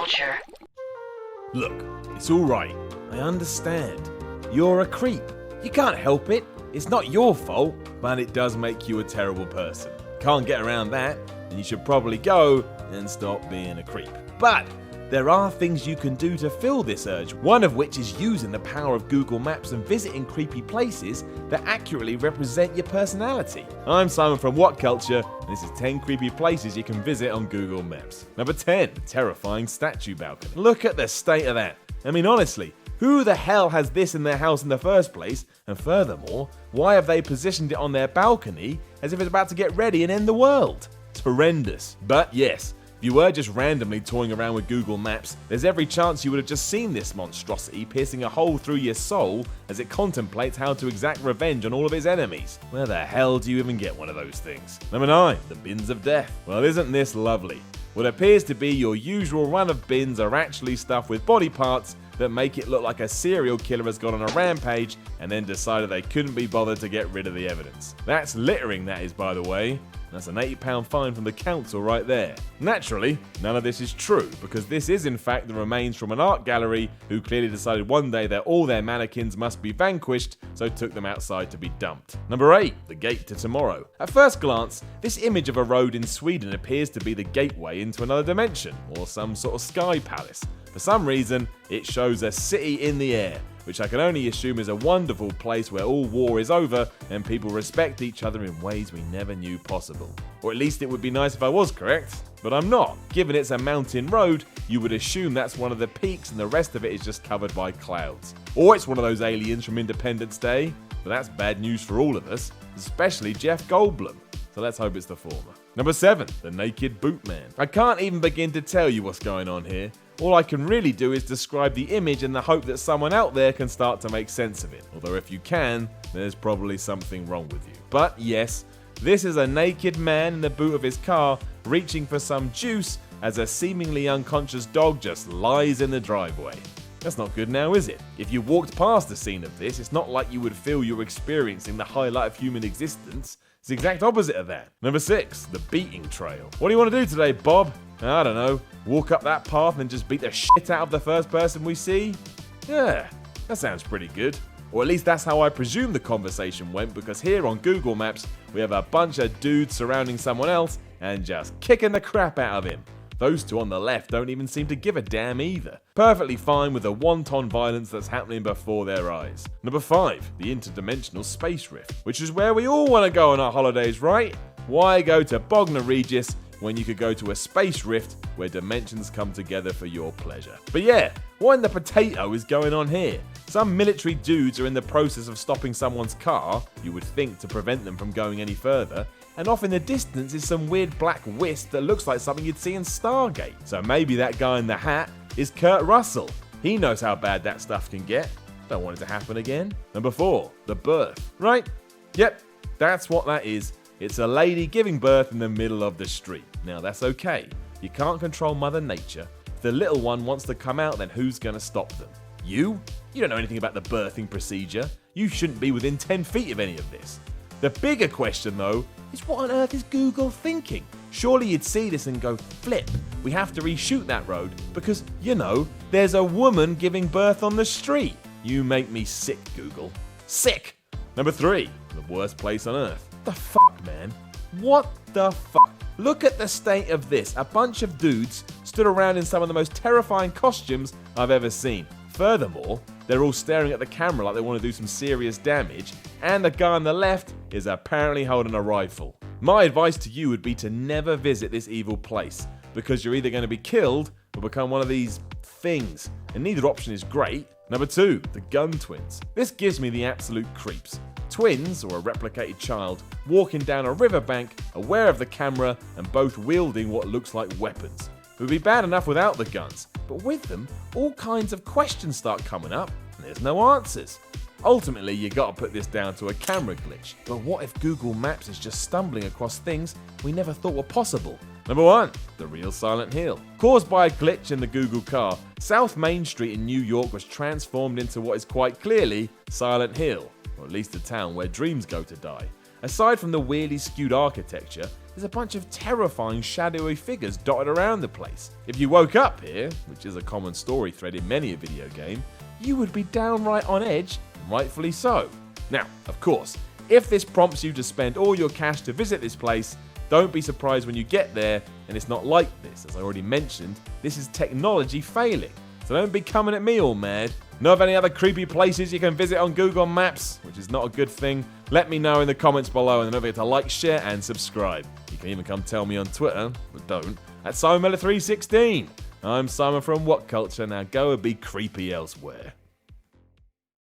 Whatculture. Look, it's alright. I understand. You're a creep. You can't help it. It's not your fault, but it does make you a terrible person. Can't get around that, and you should probably go and stop being a creep. But there are things you can do to fill this urge, one of which is using the power of Google Maps and visiting creepy places that accurately represent your personality. I'm Simon from Whatculture, and this is 10 creepy places you can visit on Google Maps. Number 10, terrifying statue balcony. Look at the state of that. I mean, honestly, who the hell has this in their house in the first place? And furthermore, why have they positioned it on their balcony as if it's about to get ready and end the world? It's horrendous. But yes, if you were just randomly toying around with Google Maps, there's every chance you would have just seen this monstrosity piercing a hole through your soul as it contemplates how to exact revenge on all of its enemies. Where the hell do you even get one of those things? Number 9, the bins of death. Well, isn't this lovely? What appears to be your usual run of bins are actually stuffed with body parts that make it look like a serial killer has gone on a rampage and then decided they couldn't be bothered to get rid of the evidence. That's littering, that is, by the way. That's an £80 fine from the council right there. Naturally, none of this is true, because this is in fact the remains from an art gallery who clearly decided one day that all their mannequins must be vanquished, so took them outside to be dumped. Number 8, the gate to tomorrow. At first glance, this image of a road in Sweden appears to be the gateway into another dimension, or some sort of sky palace. For some reason, it shows a city in the air, which I can only assume is a wonderful place where all war is over and people respect each other in ways we never knew possible. Or at least it would be nice if I was correct, but I'm not. Given it's a mountain road, you would assume that's one of the peaks and the rest of it is just covered by clouds. Or it's one of those aliens from Independence Day, but that's bad news for all of us, especially Jeff Goldblum. So let's hope it's the former. Number 7, the naked bootman. I can't even begin to tell you what's going on here. All I can really do is describe the image in the hope that someone out there can start to make sense of it. Although if you can, there's probably something wrong with you. But yes, this is a naked man in the boot of his car reaching for some juice as a seemingly unconscious dog just lies in the driveway. That's not good now, is it? If you walked past the scene of this, it's not like you would feel you're experiencing the highlight of human existence. It's the exact opposite of that. Number 6, the beating trail. What do you want to do today, Bob? I don't know. Walk up that path and just beat the shit out of the first person we see? Yeah, that sounds pretty good. Or at least that's how I presume the conversation went, because here on Google Maps, we have a bunch of dudes surrounding someone else and just kicking the crap out of him. Those two on the left don't even seem to give a damn either. Perfectly fine with the wanton violence that's happening before their eyes. Number 5, the interdimensional space rift, which is where we all want to go on our holidays, right? Why go to Bognor Regis when you could go to a space rift where dimensions come together for your pleasure? But yeah, what in the potato is going on here? Some military dudes are in the process of stopping someone's car, you would think to prevent them from going any further, and off in the distance is some weird black wisp that looks like something you'd see in Stargate. So maybe that guy in the hat is Kurt Russell. He knows how bad that stuff can get. Don't want it to happen again. Number 4, the birth. Right? Yep, that's what that is. It's a lady giving birth in the middle of the street. Now that's okay. You can't control Mother Nature. If the little one wants to come out, then who's going to stop them? You? You don't know anything about the birthing procedure. You shouldn't be within 10 feet of any of this. The bigger question, though, is what on earth is Google thinking? Surely you'd see this and go, flip, we have to reshoot that road because, you know, there's a woman giving birth on the street. You make me sick, Google. Sick! Number 3, the worst place on earth. The fuck, man? What the fuck? Look at the state of this. A bunch of dudes stood around in some of the most terrifying costumes I've ever seen. Furthermore, they're all staring at the camera like they want to do some serious damage, and the guy on the left is apparently holding a rifle. My advice to you would be to never visit this evil place, because you're either going to be killed or become one of these things, and neither option is great. Number 2, the gun twins. This gives me the absolute creeps. Twins, or a replicated child, walking down a riverbank, aware of the camera, and both wielding what looks like weapons. It would be bad enough without the guns, but with them, all kinds of questions start coming up, and there's no answers. Ultimately, you gotta put this down to a camera glitch. But what if Google Maps is just stumbling across things we never thought were possible? Number 1, the real Silent Hill. Caused by a glitch in the Google car, South Main Street in New York was transformed into what is quite clearly Silent Hill, or at least a town where dreams go to die. Aside from the weirdly skewed architecture, there's a bunch of terrifying shadowy figures dotted around the place. If you woke up here, which is a common story thread in many a video game, you would be downright on edge, and rightfully so. Now, of course, if this prompts you to spend all your cash to visit this place, don't be surprised when you get there and it's not like this. As I already mentioned, this is technology failing. So don't be coming at me all mad. Know of any other creepy places you can visit on Google Maps, which is not a good thing? Let me know in the comments below, and don't forget to like, share and subscribe. You can even come tell me on Twitter, but don't, at SimonMiller316. I'm Simon from Whatculture. Now go and be creepy elsewhere.